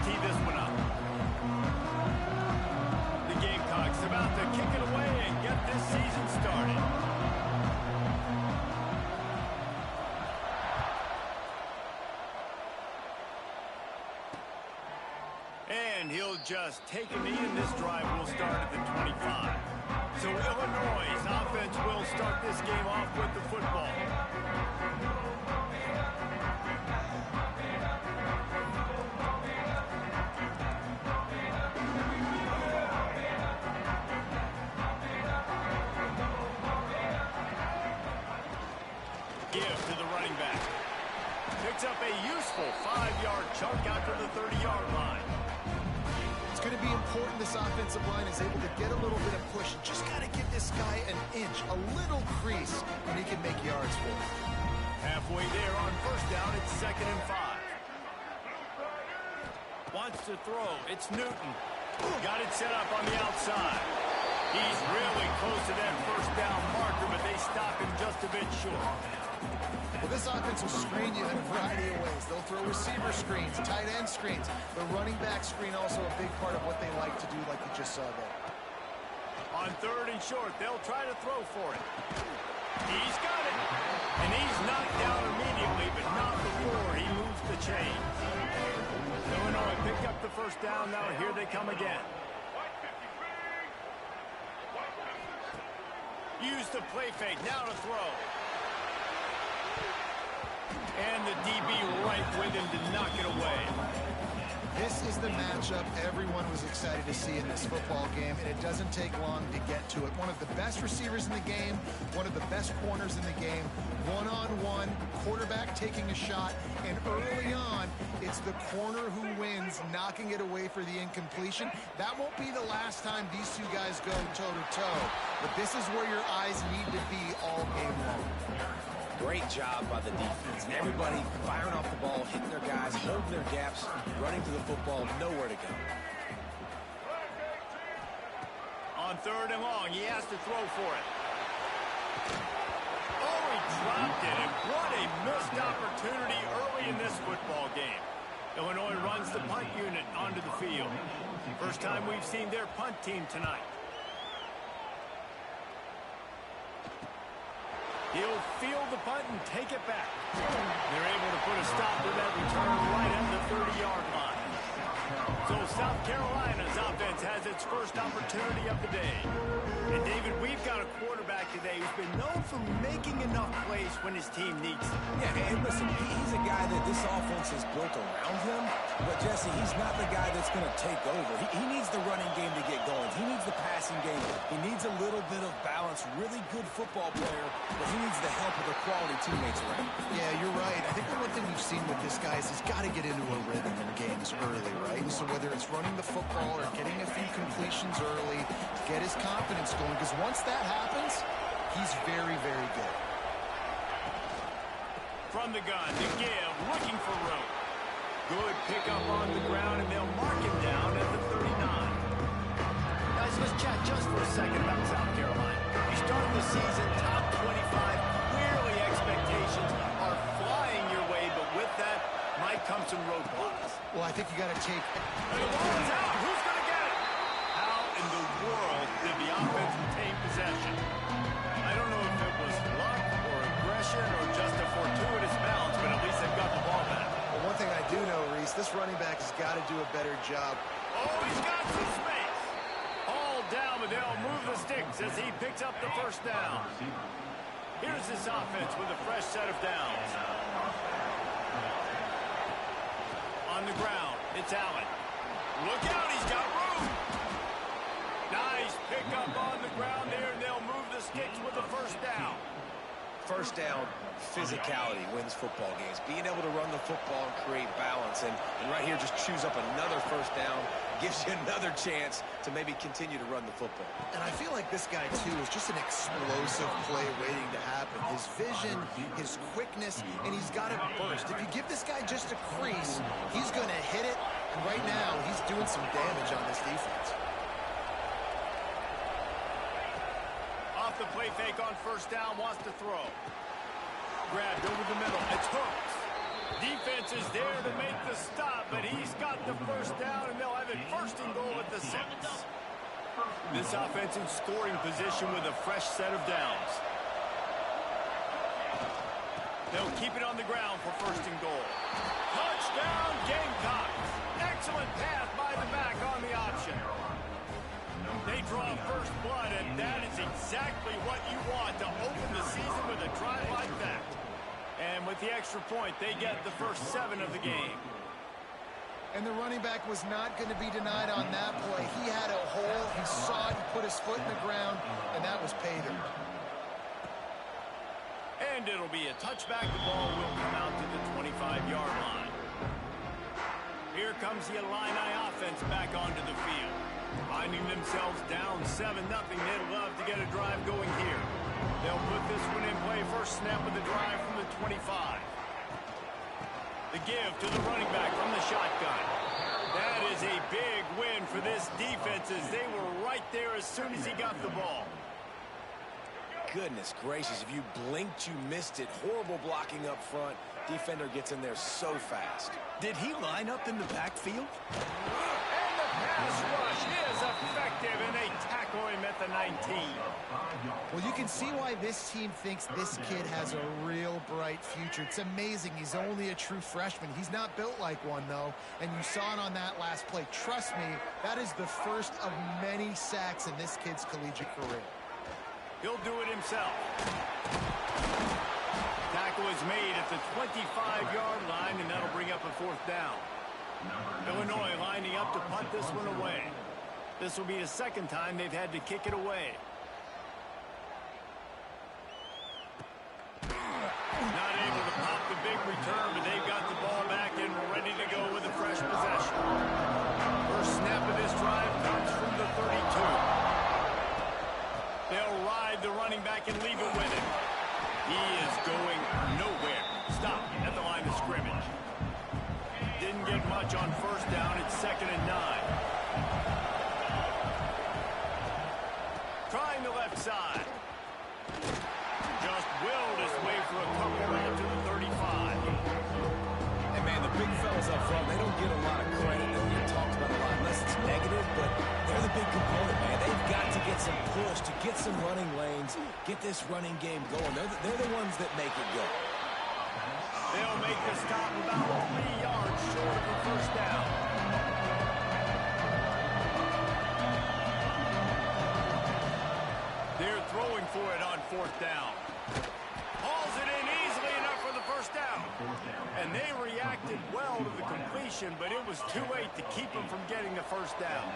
tee this one up. The Gamecocks about to kick it away and get this season started. And he'll just take a knee, and this drive will start at the 25. So Illinois' offense will start this game off with the football. Give to the running back. Picks up a useful 5-yard chunk out to the 30-yard line. It's going to be important this offensive line is able to get a little bit of push. Just got to give this guy an inch, a little crease, and he can make yards for it. Halfway there on first down, it's 2nd and 5. Wants to throw. It's Newton. Got it set up on the outside. He's really close to that first down marker, but they stop him just a bit short. Well, this offense will screen you in a variety of ways. They'll throw receiver screens, tight end screens. The running back screen also a big part of what they like to do, like you just saw there. On 3rd and short, they'll try to throw for it. He's got it. And he's knocked down immediately, but not before he moves the chains. Illinois picked up the first down. Now here they come again. Use the play fake. Now to throw. And the DB right with him to knock it away. This is the matchup everyone was excited to see in this football game, and it doesn't take long to get to it. One of the best receivers in the game, one of the best corners in the game, one-on-one, quarterback taking a shot, and early on, it's the corner who wins, knocking it away for the incompletion. That won't be the last time these two guys go toe-to-toe, but this is where your eyes need to be all game long. Great job by the defense. Everybody firing off the ball, hitting their guys, holding their gaps, running to the football, nowhere to go. On 3rd and long, he has to throw for it. Oh, he dropped it, and what a missed opportunity early in this football game. Illinois runs the punt unit onto the field. First time we've seen their punt team tonight. He'll field the punt and take it back. They're able to put a stop to that return right at the 30-yard line. So South Carolina's offense has its first opportunity of the day. And David, we've got a quarterback today who's been known for making enough plays when his team needs it. Yeah, and listen, he's a guy that this offense is built around him. But, Jesse, he's not the guy that's going to take over. He needs the running game to get going. He needs the passing game. He needs a little bit of balance. Really good football player, but he needs the help of the quality teammates around him. Yeah, you're right. I think the one thing we've seen with this guy is he's got to get into a rhythm in games early, right? And so whether it's running the football or getting a few completions early, get his confidence going, because once that happens, he's very, very good. From the gun, to give, looking for room. Good pickup on the ground, and they'll mark him down at the 39. Guys, let's chat just for a second about South Carolina. You start the season top 25. Clearly expectations are flying your way, but with that might come some roadblocks. Well, I think you got to take... And the ball is out. Who's going to get it? How in the world did the offense retain possession? I don't know if it was luck or aggression or just a fortuitous bounce, but at least they've got the ball back. Well, one thing I do know, Reese, this running back has got to do a better job. Oh, he's got some space. All down, but they'll move the sticks as he picks up the first down. Here's this offense with a fresh set of downs. On the ground, it's Allen. Look out, he's got room. Nice pickup on the ground there, and they'll move the sticks with the first down. First down, physicality wins football games. Being able to run the football and create balance. And right here, just chews up another first down. Gives you another chance to maybe continue to run the football. And I feel like this guy, too, is just an explosive play waiting to happen. His vision, his quickness, and he's got a burst. If you give this guy just a crease, he's going to hit it. And right now, he's doing some damage on this defense. Off the play fake on first down, wants to throw. Grabbed over the middle. It's Hooks. Defense is there to make the stop, but he's got the first down, and they'll have it first and goal at the 6. This offense in scoring position with a fresh set of downs. They'll keep it on the ground for first and goal. Touchdown, Gamecocks. Excellent pass by the back on the option. They draw first blood, and that is exactly what you want to open the season with a drive like that. And with the extra point, they get the first 7 of the game. And the running back was not going to be denied on that play. He had a hole, he saw it, he put his foot in the ground, and that was pay dirt. And it'll be a touchback. The ball will come out to the 25-yard line. Here comes the Illini offense back onto the field. Finding themselves down 7-0, they'd love to get a drive going here. They'll put this one in play. First snap of the drive from the 25. The give to the running back from the shotgun. That is a big win for this defense as they were right there as soon as he got the ball. Goodness gracious, if you blinked, you missed it. Horrible blocking up front. Defender gets in there so fast. Did he line up in the backfield? And the pass rush is effective, and they tackle him at the 19. Well, you can see why this team thinks this kid has a real bright future. It's amazing. He's only a true freshman. He's not built like one, though, and you saw it on that last play. Trust me, that is the first of many sacks in this kid's collegiate career. He'll do it himself. Tackle is made at the 25-yard line, and that'll bring up a fourth down. Illinois lining up to punt this one away. This will be the second time they've had to kick it away. Not able to pop the big return, but they've got the ball back and ready to go with a fresh possession. First snap of this drive comes from the 32. They'll ride the running back and leave it with him. He is going nowhere. Stop at the line of scrimmage. Didn't get much on first down. It's 2nd and 9. Trying the left side. Just willed his way for a couple out to the 35. And man, the big fellas up front, they don't get a lot of credit. They don't get talked about a lot unless it's negative, but they're the big component, man. They've got to get some push, to get some running lanes, get this running game going. They're the ones that make it go. They'll make the stop about 3 yards short of the first down. They're throwing for it on 4th down. Hauls it in easily enough for the first down. And they reacted well to the completion, but it was too late to keep them from getting the first down.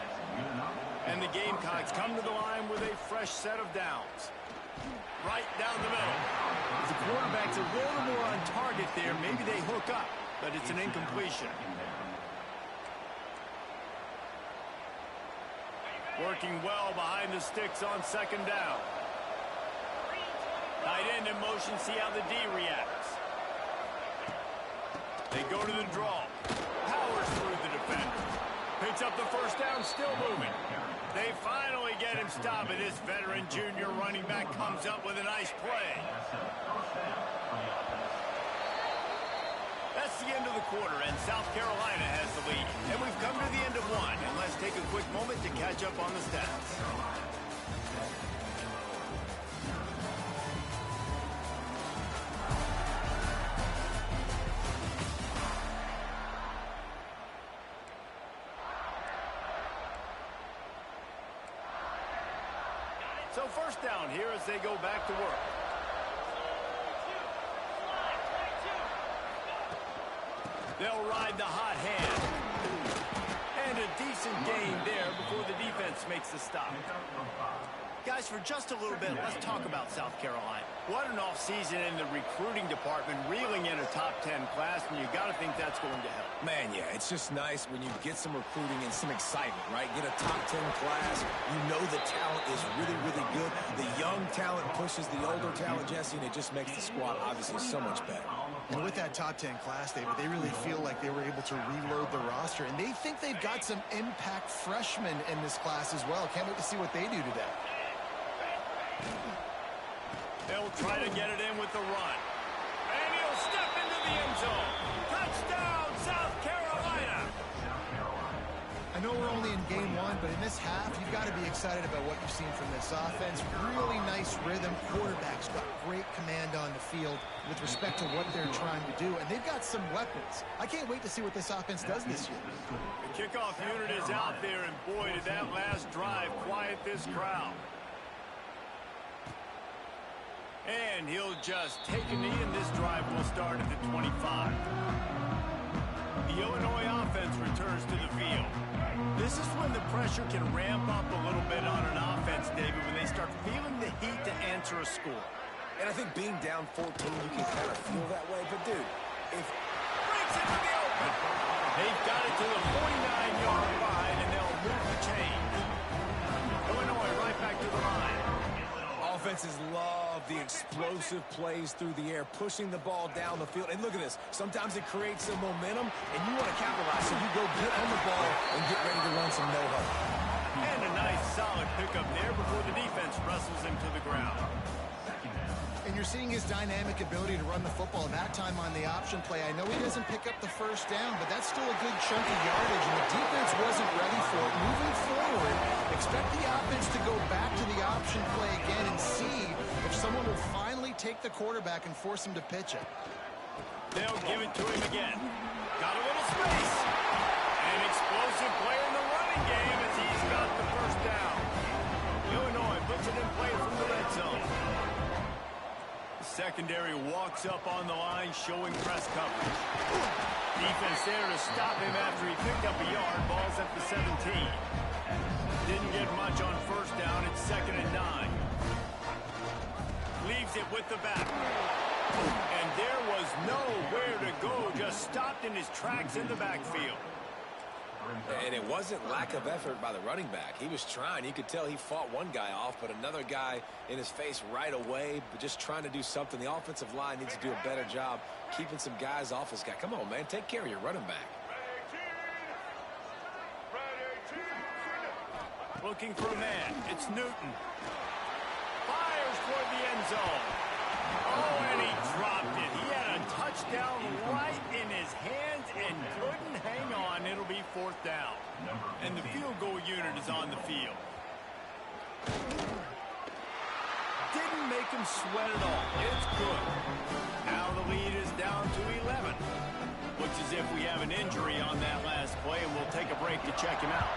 And the Gamecocks come to the line with a fresh set of downs. Right down the middle. The quarterback's a little more on target there. Maybe they hook up, but it's an incompletion. Working well behind the sticks on 2nd down. Tight end in motion, see how the D reacts. They go to the draw. Powers through the defender. Picks up the first down, still moving. They finally get him stopped, and this veteran junior running back comes up with a nice play. That's the end of the quarter, and South Carolina has the lead. And we've come to the end of one, and let's take a quick moment to catch up on the stats. So first down here as they go back to work. They'll ride the hot hand. And a decent gain there before the defense makes the stop. Guys, for just a little bit, let's talk about South Carolina. What an offseason in the recruiting department, reeling in a top 10 class, and you got to think that's going to help. Man, yeah, it's just nice when you get some recruiting and some excitement, right? Get a top 10 class. You know the talent is really, really good. The young talent pushes the older talent, Jesse, and it just makes the squad obviously so much better. And with that top 10 class, David, they really feel like they were able to reload the roster, and they think they've got some impact freshmen in this class as well. Can't wait to see what they do today. They'll try to get it in with the run. And he'll step into the end zone. Touchdown, South Carolina! I know we're only in game one, but in this half, you've got to be excited about what you've seen from this offense. Really nice rhythm. Quarterback's got great command on the field with respect to what they're trying to do, and they've got some weapons. I can't wait to see what this offense does this year. The kickoff unit is out there, and boy, did that last drive quiet this crowd. And he'll just take a knee, and this drive will start at the 25. The Illinois offense returns to the field. This is when the pressure can ramp up a little bit on an offense, David, when they start feeling the heat to answer a score. And I think being down 14, you can kind of feel that way. But, dude, if... Breaks into the open. They've got it to the 49-yard line, and they'll move the chains. Illinois right back to the line. Offenses love the explosive plays through the air, pushing the ball down the field. And look at this. Sometimes it creates some momentum, and you want to capitalize. So you go get on the ball and get ready to run some no-huddle. And a nice solid pickup there before the defense wrestles him to the ground. And you're seeing his dynamic ability to run the football. That time on the option play, I know he doesn't pick up the first down, but that's still a good chunk of yardage, and the defense wasn't ready for it. Moving forward, expect the offense to go back to the option play again and see if someone will finally take the quarterback and force him to pitch it. They'll give it to him again. Got a little space. An explosive play in the running game as he's got the first down. Illinois puts it in play from the red zone. Secondary walks up on the line, showing press coverage. Defense there to stop him after he picked up a yard. Ball's at the 17. Didn't get much on first down. It's 2nd and 9. Leaves it with the back. And there was nowhere to go. Just stopped in his tracks in the backfield. And it wasn't lack of effort by the running back. He was trying. You could tell he fought one guy off, but another guy in his face right away, but just trying to do something. The offensive line needs to do a better job keeping some guys off his guy. Come on, man. Take care of your running back. Looking for a man. It's Newton. Fires toward the end zone. Oh, and he dropped it. He had a touchdown right in his hands and couldn't hang on. It'll be 4th down. And the field goal unit is on the field. Didn't make him sweat at all. It's good. Now the lead is down to 11. Looks as if we have an injury on that last play, and we'll take a break to check him out.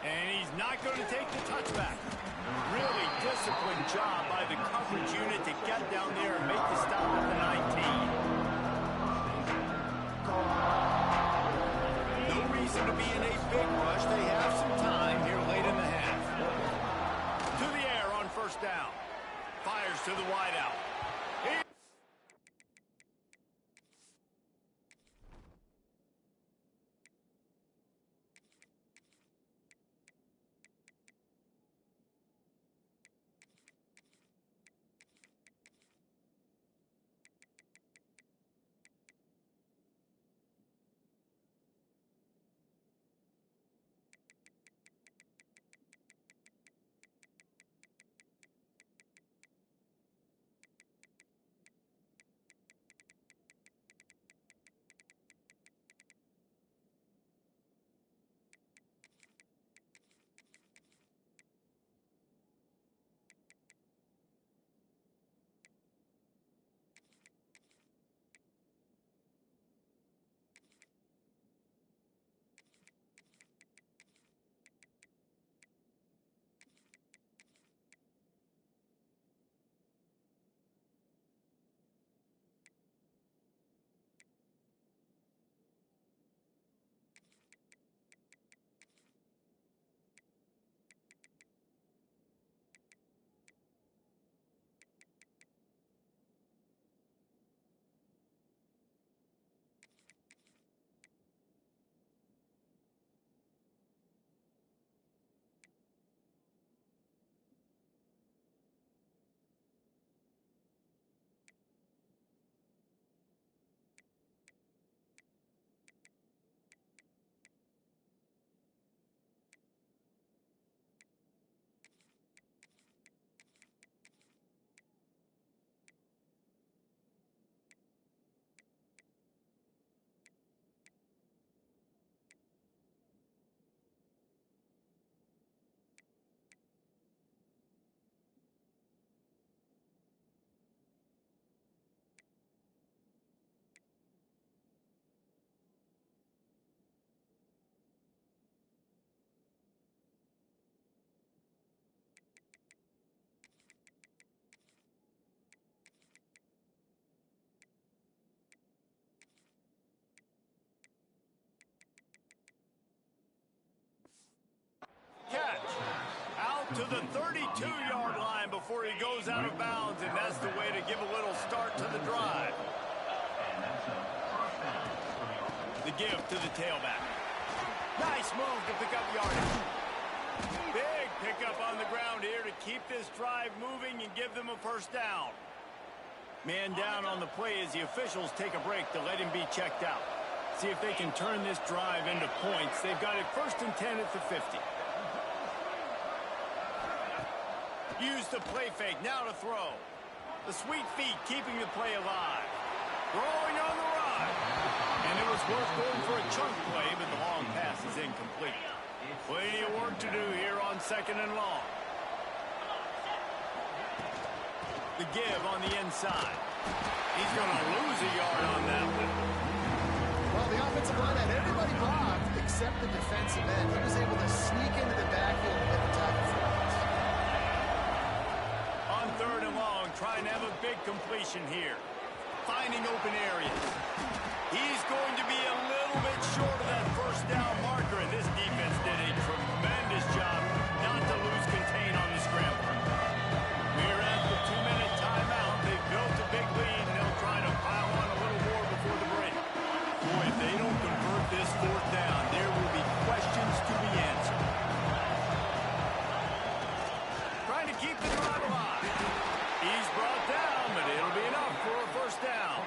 And he's not going to take the touchback. Really disciplined job by the coverage unit to get down there and make the stop at the 19. No reason to be in a big rush. They have some time here late in the half. To the air on first down. Fires to the wideout. the 32-yard line before he goes out of bounds, and that's the way to give a little start to the drive. The give to the tailback. Nice move to pick up yardage. Big pickup on the ground here to keep this drive moving and give them a first down. Man down on the play as the officials take a break to let him be checked out. See if they can turn this drive into points. They've got it 1st and 10 at the 50. Use the play fake, now to throw. The sweet feet keeping the play alive. Throwing on the run. And it was worth going for a chunk play, but the long pass is incomplete. Plenty of work to do here on 2nd and long. The give on the inside. He's going to lose a yard on that one. Well, the offensive line had everybody blocked except the defensive end. He was able to sneak into the backfield and get the tackle for loss. On 3rd and long, trying to have a big completion here. Finding open areas. He's going to be a little bit short of that first down marker, and this defense did a tremendous job not to lose contain on the scramble. We're at the 2-minute timeout. They've built a big lead, and they'll try to pile on a little more before the break. Boy, if they don't convert this 4th down, there will be questions to be answered. Trying to keep the drive alive. He's brought down, but it'll be enough for a first down.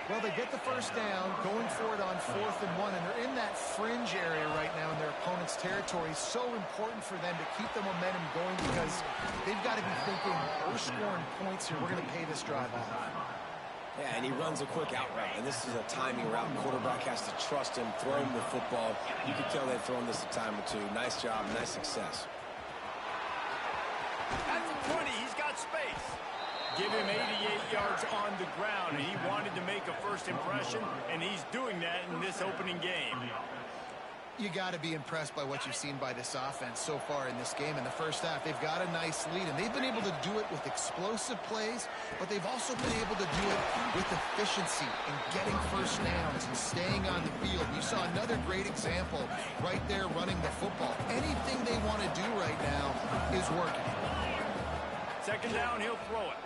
Well, they get the first down, going for it on 4th and 1, and they're in that fringe area right now in their opponent's territory. So important for them to keep the momentum going because they've got to be thinking, we're scoring points here. We're going to pay this drive off. Yeah, and he runs a quick out route, and this is a timing route. Quarterback has to trust him, throw him the football. You can tell they've thrown this a time or two. Nice job, nice success. At the 20, he's got space. Give him 88 yards on the ground, and he wanted to make a first impression, and he's doing that in this opening game. You got to be impressed by what you've seen by this offense so far in this game. In the first half, they've got a nice lead, and they've been able to do it with explosive plays, but they've also been able to do it with efficiency and getting first downs and staying on the field. You saw another great example right there running the football. Anything they want to do right now is working. 2nd down, he'll throw it.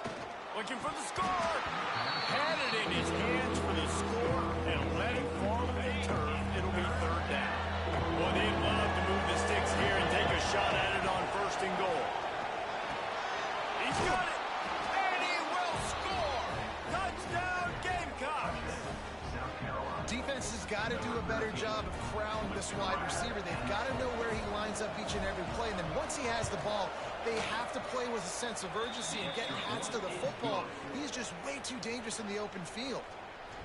Looking for the score. Had it in his hands for the score and let it fall to the turf. It'll be 3rd down. Well, they'd love to move the sticks here and take a shot at it on 1st and goal. He's got it, and he will score. Touchdown, Gamecocks. Defense has got to do a better job of corralling this wide receiver. They've got to know where he lines up each and every play. And then once he has the ball, they have to play with a sense of urgency and get hats to the football. He's just way too dangerous in the open field.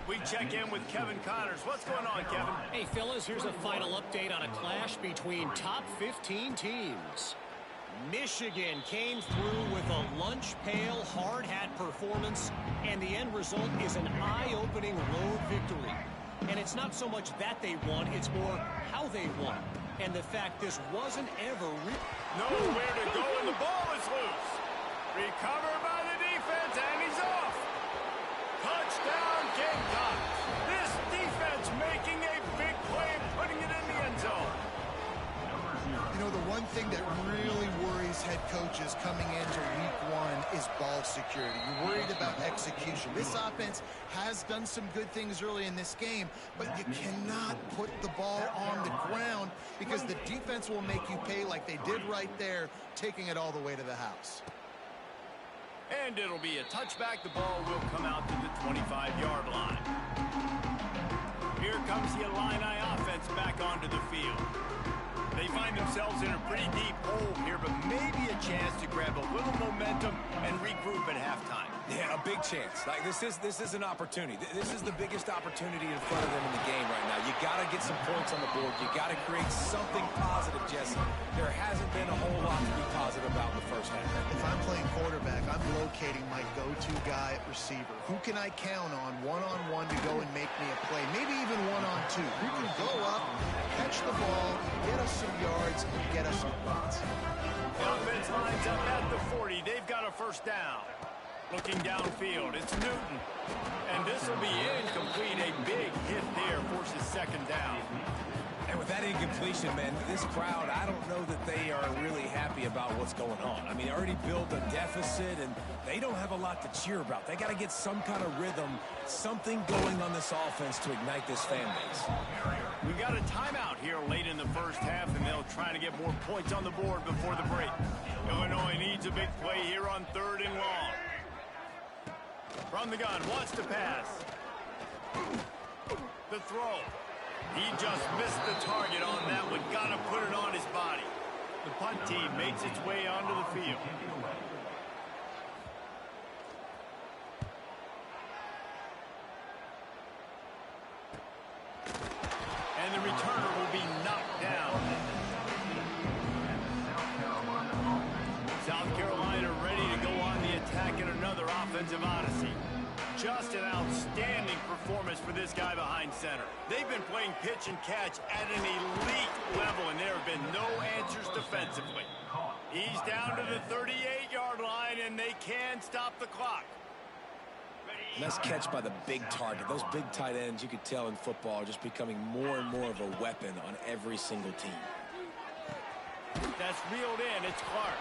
We check in with Kevin Connors. What's going on, Kevin? Hey, fellas, here's a final update on a clash between top 15 teams. Michigan came through with a lunch pail, hard-hat performance, and the end result is an eye-opening road victory. And it's not so much that they won, it's more how they won. And the fact this wasn't ever... Nowhere to go, and the ball is loose. Recovered by the defense, and he's off. Touchdown, Gamecocks. This defense making a big play and putting it in the end zone. You know, the one thing that really worries head coaches coming into week 1 is ball security. You're worried about execution. This offense has done some good things early in this game, but you cannot put the ball on the ground because the defense will make you pay like they did right there, taking it all the way to the house. And it'll be a touchback. The ball will come out to the 25-yard line. Here comes the Illini offense back onto the field. They find themselves in a pretty deep hole here, but maybe a chance to grab a little momentum and regroup at halftime. Yeah, a big chance. Like this is an opportunity. This is the biggest opportunity in front of them in the game right now. You got to get some points on the board. You got to create something positive, Jesse. There hasn't been a whole lot to be positive about in the first half. If I'm playing quarterback, I'm locating my go-to guy at receiver. Who can I count on one-on-one to go and make me a play? Maybe even one-on-two. Who can go up, catch the ball, get us some yards, and get us some points. The offense lines up at the 40. They've got a first down. Looking downfield, it's Newton. And this will be incomplete. A big hit there forces 2nd down. And with that incompletion, man. This crowd, I don't know that they are really happy about what's going on. I mean, they already built a deficit, and they don't have a lot to cheer about. They got to get some kind of rhythm, something going on this offense to ignite this fan base. We got a timeout here late in the first half, and they'll try to get more points on the board before the break. Illinois needs a big play here on 3rd and long. From the gun, wants to pass. The throw. He just missed the target on that one. Got to put it on his body. The punt team makes its way onto the field. And the returner will be knocked down. South Carolina ready to go on the attack in another offensive odyssey. Just an outstanding performance for this guy behind center. They've been playing pitch and catch at an elite level, and there have been no answers defensively. He's down to the 38-yard line, and they can stop the clock. Nice catch by the big target. Those big tight ends, you could tell in football, are just becoming more and more of a weapon on every single team. That's reeled in. It's Clark.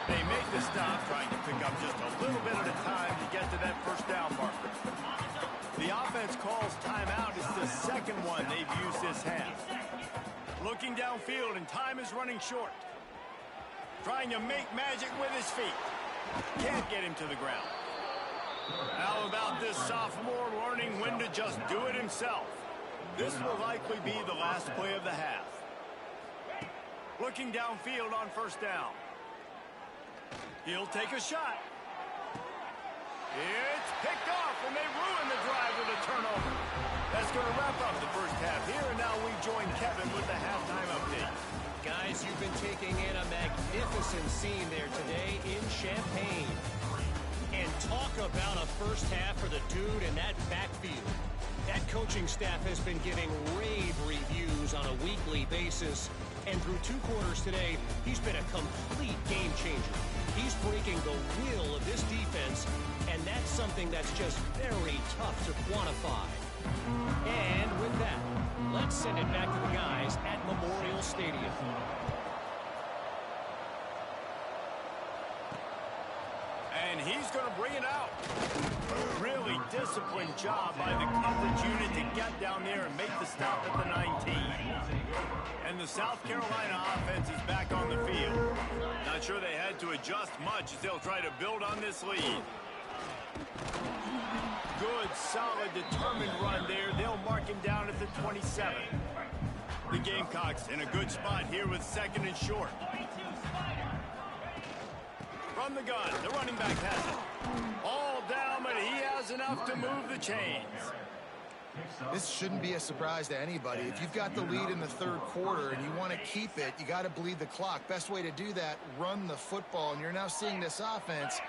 They make the stop, trying to pick up just a little bit at a time to get to that first down marker. The offense calls timeout. It's the second one they've used this half. Looking downfield, and time is running short. Trying to make magic with his feet. Can't get him to the ground. How about this sophomore learning when to just do it himself? This will likely be the last play of the half. Looking downfield on first down. He'll take a shot. It's picked off, and they ruin the drive with a turnover. That's going to wrap up the first half here, and now we join Kevin with the halftime update. Guys, you've been taking in a magnificent scene there today in Champaign. And talk about a first half for the dude in that backfield. That coaching staff has been giving rave reviews on a weekly basis. And through 2 quarters today, he's been a complete game changer. He's breaking the will of this defense, and that's something that's just very tough to quantify. And with that, let's send it back to the guys at Memorial Stadium. And he's going to bring it out. Really disciplined job by the coverage unit to get down there and make the stop at the 19. And the South Carolina offense is back on the field. Not sure they had to adjust much as they'll try to build on this lead. Good, solid, determined run there. They'll mark him down at the 27. The Gamecocks in a good spot here with 2nd and short. From the gun, the running back has it. All down, but he has enough to move the chains. This shouldn't be a surprise to anybody. If you've got the lead in the 3rd quarter and you want to keep it, you got to bleed the clock. Best way to do that, run the football. And you're now seeing this offense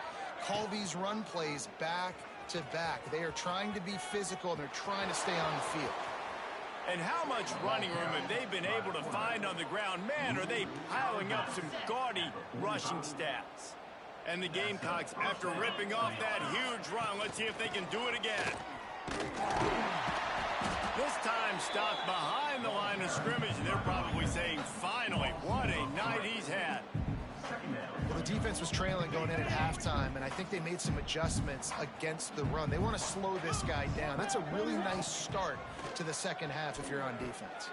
call these run plays back to back. They are trying to be physical, and they're trying to stay on the field. And how much running room have they been able to find on the ground? Man, are they piling up some gaudy rushing stats. And the Gamecocks, after ripping off that huge run, let's see if they can do it again. This time stopped behind the line of scrimmage, and they're probably saying, finally, what a night he's had. Well, the defense was trailing going in at halftime, and I think they made some adjustments against the run. They want to slow this guy down. That's a really nice start to the second half if you're on defense.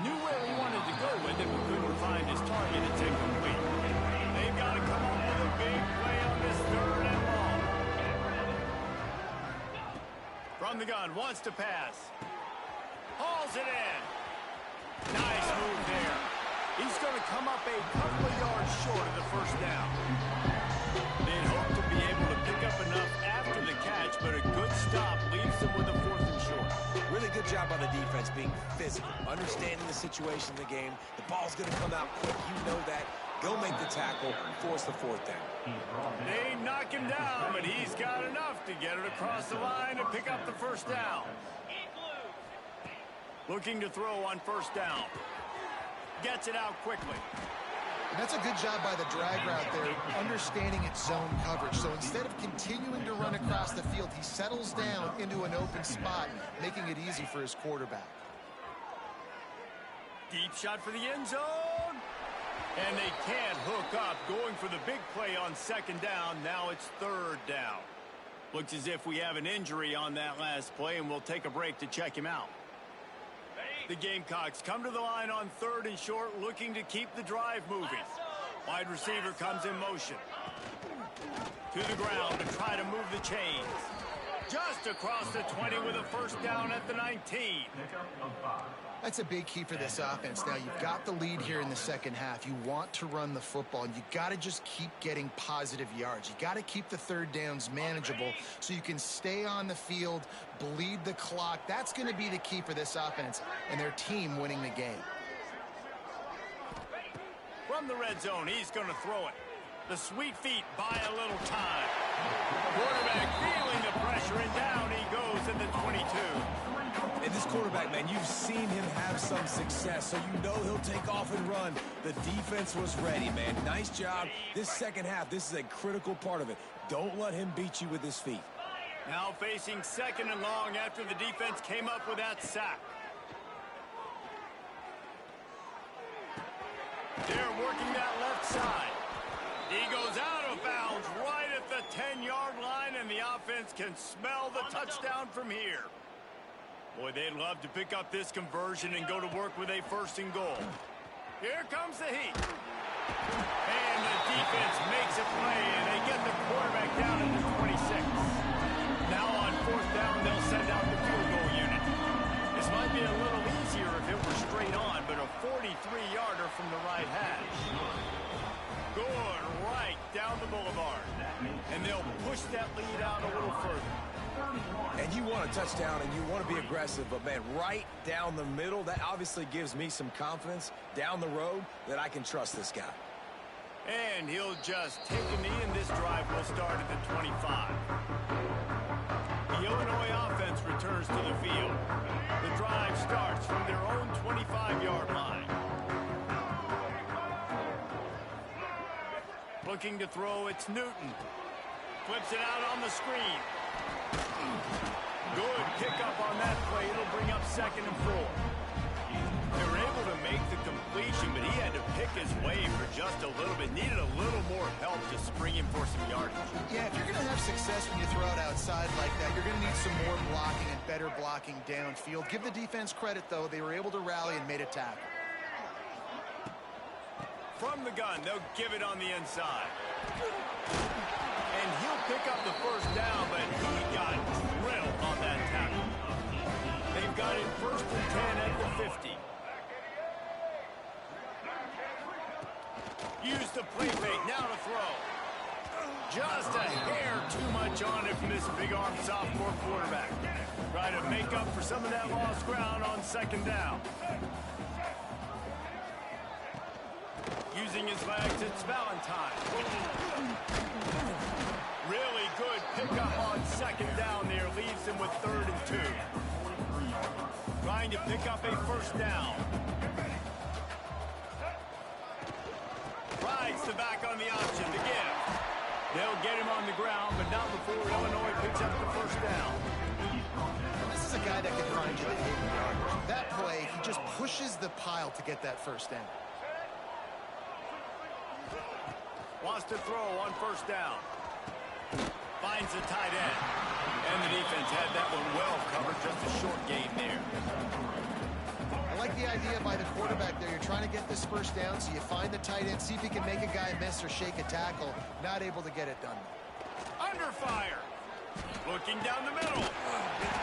Knew where he wanted to go with it, but couldn't find his target. It's incomplete. They've got to come up with a big play on this 3rd and long. From the gun, wants to pass. Hauls it in. Nice move there. He's going to come up a couple of yards short of the first down. They'd hope to be able to pick up enough after the catch, but a good stop leaves them with a 4th and short. Really good job by the defense being physical, understanding the situation in the game. The ball's going to come out quick. You know that. Go make the tackle, force the 4th down. They knock him down, but he's got enough to get it across the line and pick up the first down. Looking to throw on first down. Gets it out quickly. And that's a good job by the drag route there, understanding its zone coverage. So instead of continuing to run across the field, he settles down into an open spot, making it easy for his quarterback. Deep shot for the end zone. And they can't hook up, going for the big play on second down. Now it's third down. Looks as if we have an injury on that last play, and we'll take a break to check him out. The Gamecocks come to the line on third and short, looking to keep the drive moving. Wide receiver comes in motion. To the ground to try to move the chains. Just across the 20 with a first down at the 19. That's a big key for this offense. Now, you've got the lead here in the second half. You want to run the football, and you got to just keep getting positive yards. You got to keep the third downs manageable so you can stay on the field, bleed the clock. That's going to be the key for this offense and their team winning the game. From the red zone, he's going to throw it. The sweet feet buy a little time. Quarterback feeling the pressure, and down he goes at the 22. And this quarterback, man, you've seen him have some success, so you know he'll take off and run. The defense was ready, man. Nice job. This second half, this is a critical part of it. Don't let him beat you with his feet. Now facing second and long after the defense came up with that sack. They're working that left side. He goes out of bounds right at the 10-yard line, and the offense can smell the touchdown from here. Boy, they'd love to pick up this conversion and go to work with a first and goal. Here comes the heat. And the defense makes a play, and they get the quarterback down at the 26. Now on fourth down, they'll send out the field goal unit. This might be a little easier if it were straight on, but a 43-yarder from the right hash. Good right down the boulevard. And they'll push that lead out a little further. And you want a touchdown and you want to be aggressive, but, man, right down the middle, that obviously gives me some confidence down the road that I can trust this guy. And he'll just take a knee, and this drive will start at the 25. The Illinois offense returns to the field. The drive starts from their own 25-yard line. Looking to throw, it's Newton. Flips it out on the screen. Good pickup on that play. It'll bring up second and 4. They were able to make the completion, but he had to pick his way for just a little bit. Needed a little more help to spring him for some yardage. Yeah, if you're going to have success when you throw it outside like that, you're going to need some more blocking and better blocking downfield. Give the defense credit, though. They were able to rally and made a tackle. From the gun, they'll give it on the inside. And he'll pick up the first down, but he got drilled on that tackle. They've got it first and 10 at the 50. Use the play fake, now to throw. Just a hair too much on it from this big-arm sophomore quarterback. Try to make up for some of that lost ground on second down. Using his legs, it's Valentine. Really good pickup on second down there. Leaves him with third and 2. Trying to pick up a first down. Rides the back on the option to give. They'll get him on the ground, but not before Illinois picks up the first down. This is a guy that can find you the 8-yard. That play, he just pushes the pile to get that first down. Wants to throw on first down. Finds the tight end. And the defense had that one well covered. Just a short gain there. I like the idea by the quarterback there. You're trying to get this first down, so you find the tight end, see if he can make a guy miss or shake a tackle. Not able to get it done. Under fire. Looking down the middle.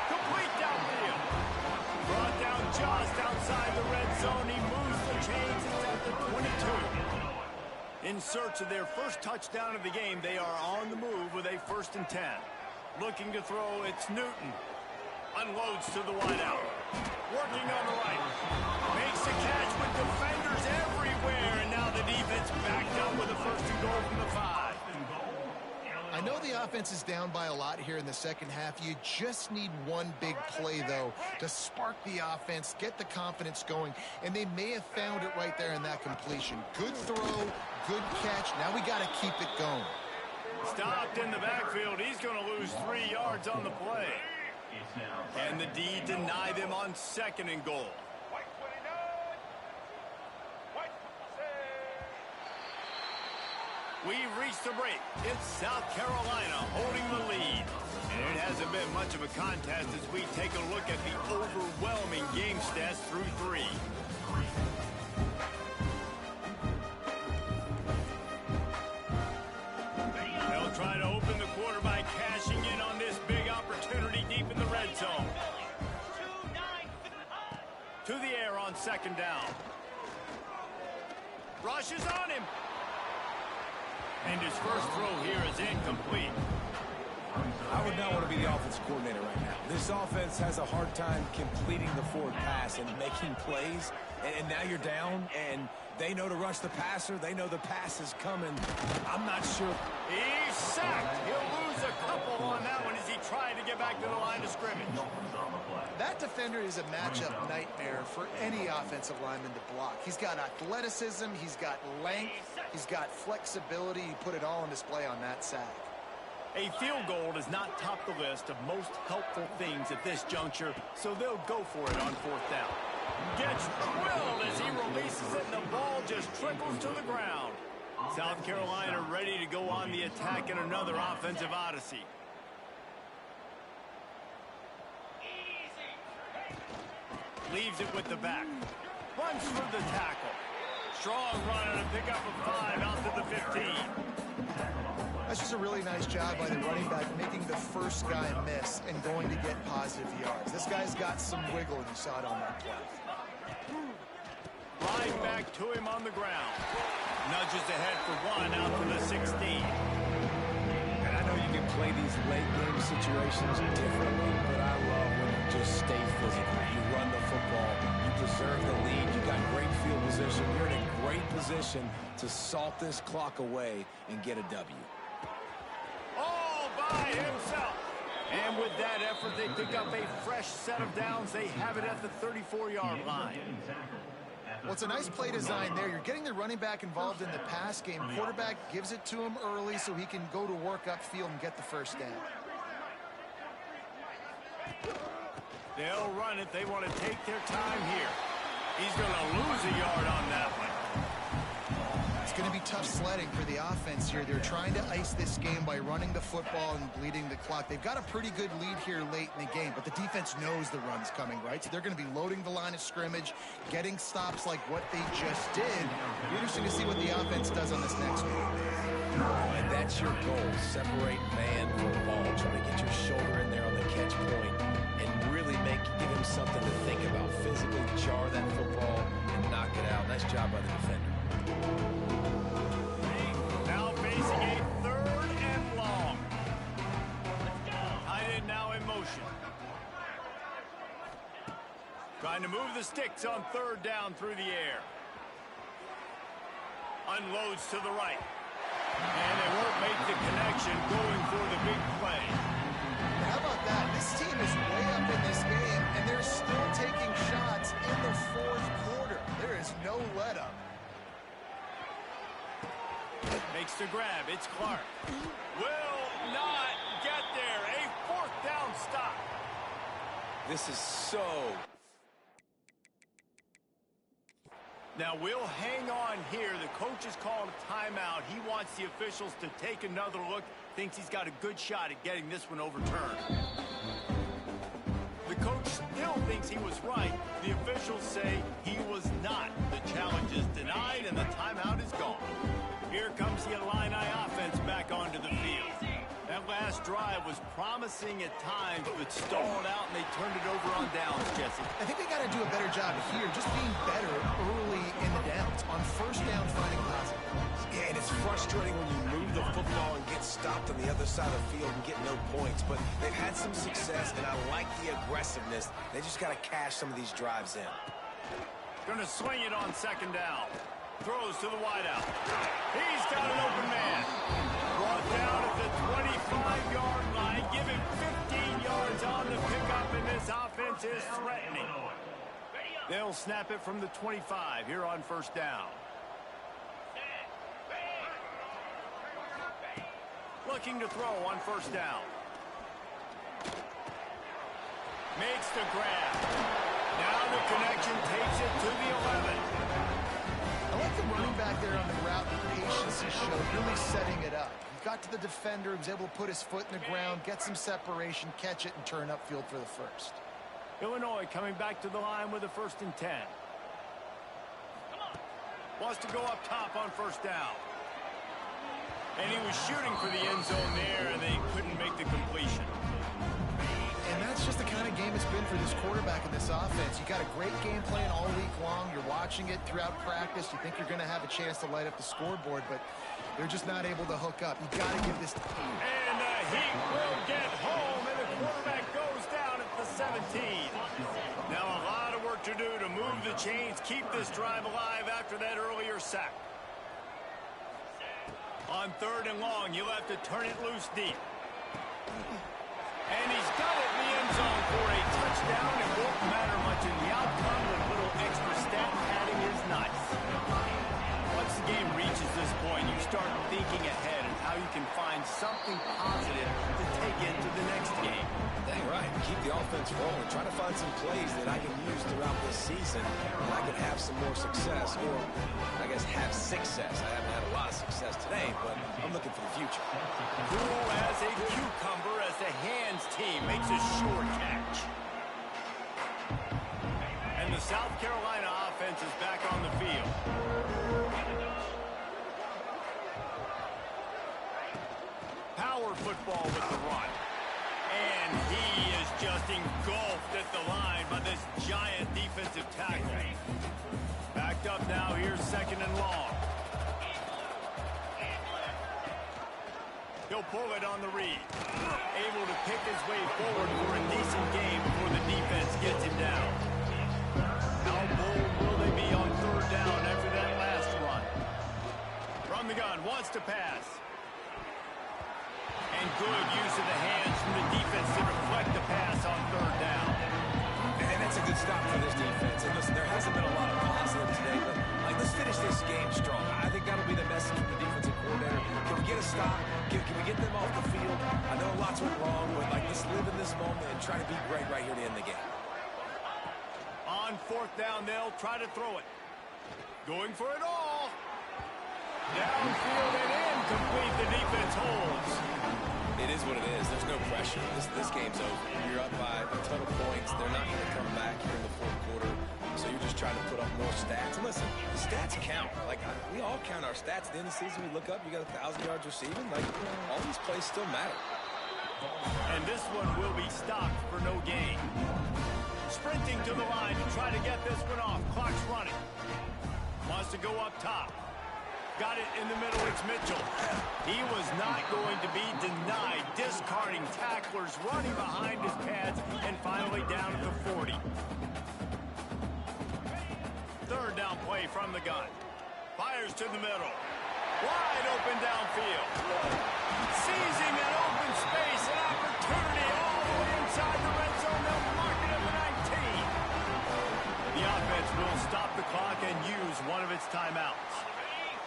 Complete downfield. Brought down just outside the red zone. He moves the chains. It's at the 22. In search of their first touchdown of the game, they are on the move with a first and 10. Looking to throw, it's Newton. Unloads to the wideout. Working on the right. Makes a catch with defenders everywhere, and now the defense backed up with a first and goal from the 5. I know the offense is down by a lot here in the second half. You just need one big play, though, to spark the offense, get the confidence going, and they may have found it right there in that completion. Good throw, good catch. Now we got to keep it going. Stopped in the backfield. He's going to lose 3 yards on the play. And the D deny them on second and goal. We've reached the break. It's South Carolina holding the lead. And it hasn't been much of a contest as we take a look at the overwhelming game stats through 3. They'll try to open the quarter by cashing in on this big opportunity deep in the red zone. To the air on second down. Rushes on him. And his first throw here is incomplete. I would not want to be the offensive coordinator right now. This offense has a hard time completing the forward pass and making plays. And now you're down, and they know to rush the passer. They know the pass is coming. I'm not sure. He's sacked. He'll lose a couple on that one as he tried to get back to the line of scrimmage. That defender is a matchup nightmare for any offensive lineman to block. He's got athleticism, he's got length, he's got flexibility. He put it all on display on that sack. A field goal does not top the list of most helpful things at this juncture, so they'll go for it on fourth down. Gets drilled as he releases it, and the ball just trickles to the ground. South Carolina ready to go on the attack in another offensive odyssey. Leaves it with the back. Runs through the tackle. Strong run and a pickup of 5 out to the 15. That's just a really nice job by the running back, making the first guy miss and going to get positive yards. This guy's got some wiggle, and you saw it on that play. Right back to him on the ground. Nudges ahead for 1 out to the 16. And I know you can play these late game situations differently, but I love when you just stay physical. You run the football, you preserve the lead, you got great field position. You're in a great position to salt this clock away and get a W. All by himself. And with that effort, they pick up a fresh set of downs. They have it at the 34-yard line. Well, it's a nice play design there. You're getting the running back involved in the pass game. Quarterback gives it to him early so he can go to work upfield and get the first down. They'll run it. They want to take their time here. He's going to lose a yard on that one. It's going to be tough sledding for the offense here. They're trying to ice this game by running the football and bleeding the clock. They've got a pretty good lead here late in the game, but the defense knows the run's coming, right? So they're going to be loading the line of scrimmage, getting stops like what they just did. It'll be interesting to see what the offense does on this next one. And that's your goal. Separate man from ball. Try to get your shoulder in there on the catch point and really give him something to think about. Physically jar that football and knock it out. Nice job by the defender. Now facing a 3rd and long. Tight end now in motion. Trying to move the sticks on 3rd down through the air. Unloads to the right. And they won't make the connection going for the big play. How about that? This team is way up in this game, and they're still taking shots in the 4th quarter. There is no let-up. Makes the grab. It's Clark. Will not get there. A 4th down stop. This is so... Now we'll hang on here. The coach has called a timeout. He wants the officials to take another look. Thinks he's got a good shot at getting this one overturned. The coach still thinks he was right. The officials say he was not. The challenge is denied and the timeout is gone. Here comes the Illini offense back onto the field. That last drive was promising at times, but stalled out, and they turned it over on downs, Jesse. I think they got to do a better job here, just being better early in the downs. On 1st down, finding positive. Yeah, and it's frustrating when you move the football and get stopped on the other side of the field and get no points. But they've had some success, and I like the aggressiveness. They just got to cash some of these drives in. Going to swing it on 2nd down. Throws to the wideout. He's got an open man. Brought down at the 25-yard line. Give him 15 yards on the pickup, and this offense is threatening. They'll snap it from the 25 here on 1st down. Looking to throw on 1st down. Makes the grab. Now the connection takes it to the 11. I like the running back there on the route, the patience he showed, really setting it up. He got to the defender, he was able to put his foot in the ground, get some separation, catch it, and turn upfield for the first. Illinois coming back to the line with a 1st and 10. Wants to go up top on 1st down. And he was shooting for the end zone there, and they couldn't make the completion. And that's just the kind of game it's been for this quarterback in this offense. You got a great game plan all week long. You're watching it throughout practice. You think you're going to have a chance to light up the scoreboard, but they're just not able to hook up. You got to give this. And he will get home, and the quarterback goes down at the 17. Now a lot of work to do to move the chains, keep this drive alive after that earlier sack. On 3rd and long, you'll have to turn it loose deep. And he's got it in the end zone for a touchdown. It won't matter much in the outcome. A little extra stat padding is nice. Once the game reaches this point, you start thinking ahead and how you can find something positive to take into the next game. Dang right. Keep the offense rolling. Try to find some plays that I can use throughout this season and I can have some more success, or I guess have success. I haven't had a lot of success today, but I'm looking for the future. Cool as a cucumber as the hands team makes a sure catch. And the South Carolina offense is back on the field. Power football with the run. And he is just engulfed at the line by this giant defensive tackle. Backed up now, here's 2nd and long. He'll pull it on the read. Able to pick his way forward for a decent game before the defense gets him down. How bold will they be on 3rd down after that last run? From the gun, wants to pass. And good use of the hands from the defense to deflect the pass on 3rd down. And that's a good stop for this defense. And listen, there hasn't been a lot of positive today, but let's finish this game strong. I think that'll be the message from the defensive coordinator. Can we get a stop? Can we get them off the field? I know lots went wrong, but let's live in this moment and try to be great right here to end the game. On 4th down, they'll try to throw it. Going for it all. Downfield and incomplete. The defense holds. It is what it is. There's no pressure. This game's over. You're up by a ton of points. They're not going to come back here in the 4th quarter. So you're just trying to put up more stats. And listen, the stats count. We all count our stats. At the end of the season, we look up, you got 1,000 yards receiving. All these plays still matter. And this one will be stopped for no gain. Sprinting to the line to try to get this one off. Clock's running. Wants to go up top. Got it in the middle. It's Mitchell. He was not going to be denied. Discarding tacklers, running behind his pads, and finally down at the 40. 3rd down play from the gun. Fires to the middle. Wide open downfield. Sees him in open space. An opportunity all the way inside the red zone. They'll mark it at the 19. The offense will stop the clock and use one of its timeouts.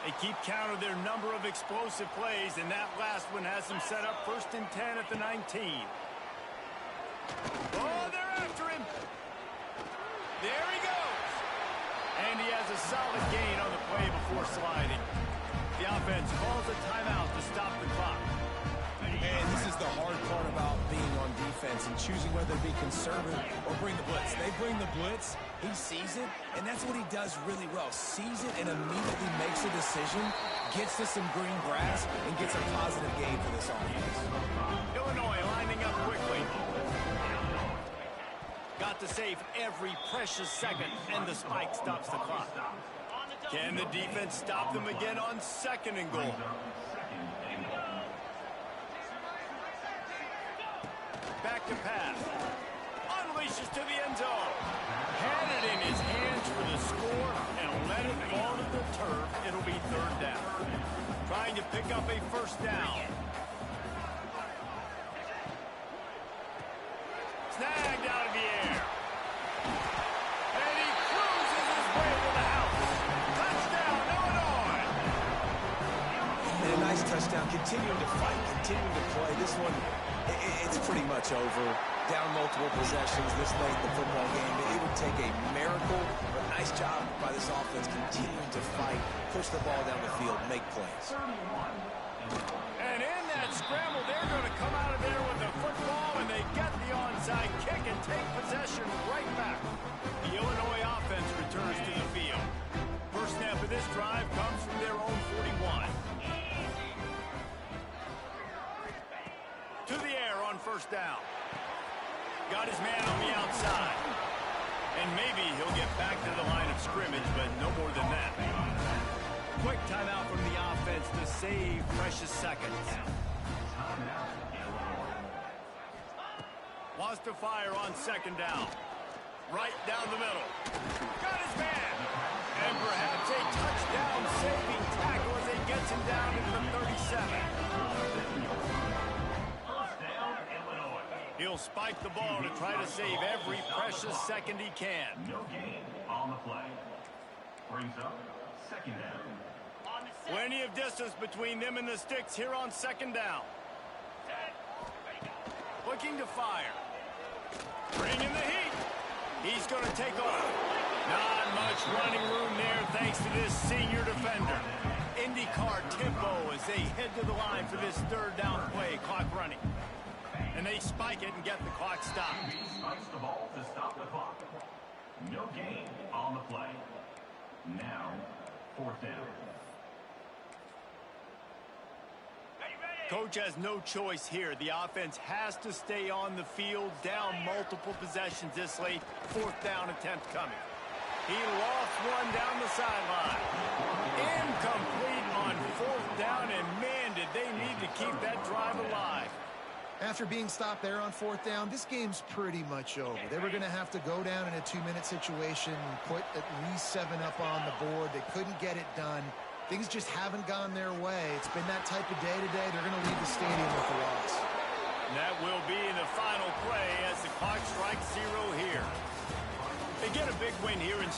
They keep count of their number of explosive plays, and that last one has them set up 1st and 10 at the 19. Oh, they're after him. There he goes. And he has a solid gain on the play before sliding. The offense calls a timeout to stop the clock. And this is the hard part about being on defense and choosing whether to be conservative or bring the blitz. They bring the blitz, he sees it, and that's what he does really well. Sees it and immediately makes a decision, gets to some green grass, and gets a positive gain for this offense. Illinois lining up quickly. Got to save every precious second, and the spike stops the clock. Can the defense stop them again on 2nd and goal? Back to pass. Unleashes to the end zone. Had it in his hands for the score and let it fall to the turf. It'll be 3rd down. Trying to pick up a 1st down. Snagged out of the air. And he cruises his way to the house. Touchdown, Illinois. And a nice touchdown. Continuing to fight, continuing to play. This one, it's pretty much over. Down multiple possessions this late in the football game. It would take a miracle circle. But nice job by this offense continuing to fight, push the ball down the field, make plays. And in that scramble, they're going to come out of there with the football, and they get the onside kick and take possession right back. The Illinois offense returns to the field. First snap of this drive comes from their own 41. To the air on first down. Got his man on the outside. And maybe he'll get back to the line of scrimmage, but no more than that. Quick timeout from the offense to save precious seconds. Wants to fire on second down. Right down the middle. Got his man. And perhaps a touchdown-saving tackle as he gets him down to the 37. He'll spike the ball to try to save every precious second he can. No gain on the play. Brings up second down. Plenty of distance between them and the sticks here on second down. Looking to fire. Bringing the heat. He's going to take off. Not much running room there thanks to this senior defender. IndyCar tempo as they head to the line for this third down play. Clock running. And they spike it and get the clock stopped. He spikes the ball to stop the clock. No gain on the play. Now, fourth down. Coach has no choice here. The offense has to stay on the field, down multiple possessions this late. Fourth down attempt coming. He lost one down the sideline. Incomplete on fourth down, and man, did they need to keep that drive alive. After being stopped there on fourth down, this game's pretty much over. They were going to have to go down in a 2-minute situation, put at least 7 up on the board. They couldn't get it done. Things just haven't gone their way. It's been that type of day today. They're going to leave the stadium with the loss. That will be the final play as the clock strikes 0 here. They get a big win here in